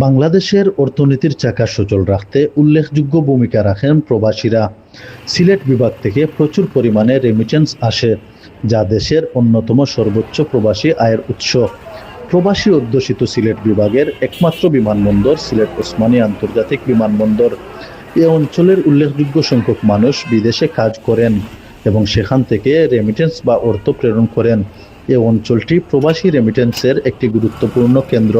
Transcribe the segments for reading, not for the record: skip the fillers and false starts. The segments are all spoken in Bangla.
বাংলাদেশের অর্থনীতির চাকা সচল রাখতে উল্লেখযোগ্য ভূমিকা রাখেন প্রবাসীরা। সিলেট বিভাগ থেকে প্রচুর পরিমাণে রেমিটেন্স আসে, যা দেশের অন্যতম সর্বোচ্চ প্রবাসী আয়ের উৎস। প্রবাসী অধ্যুষিত সিলেট বিভাগের একমাত্র বিমানবন্দর সিলেট ওসমানী আন্তর্জাতিক বিমানবন্দর। এ অঞ্চলের উল্লেখযোগ্য সংখ্যক মানুষ বিদেশে কাজ করেন এবং সেখান থেকে রেমিটেন্স বা অর্থ প্রেরণ করেন। এ অঞ্চলটি প্রবাসী রেমিটেন্সের একটি গুরুত্বপূর্ণ কেন্দ্র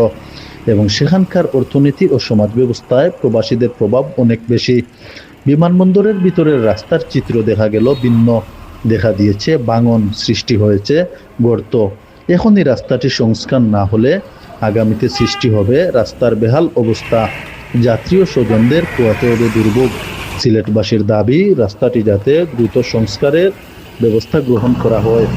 এবং সেখানকার অর্থনীতি ও সমাজ ব্যবস্থায় প্রবাসীদের প্রভাব অনেক বেশি। বিমানবন্দরের ভিতরের রাস্তার চিত্র দেখা গেল ভিন্ন, দেখা দিয়েছে ভাঙন, সৃষ্টি হয়েছে গর্ত। এখনই রাস্তাটি সংস্কার না হলে আগামীতে সৃষ্টি হবে রাস্তার বেহাল অবস্থা। যাত্রী ও স্বজনদের পোহাতে হবে দুর্ভোগ। সিলেটবাসীর দাবি, রাস্তাটি যাতে দ্রুত সংস্কারের ব্যবস্থা গ্রহণ করা হয়।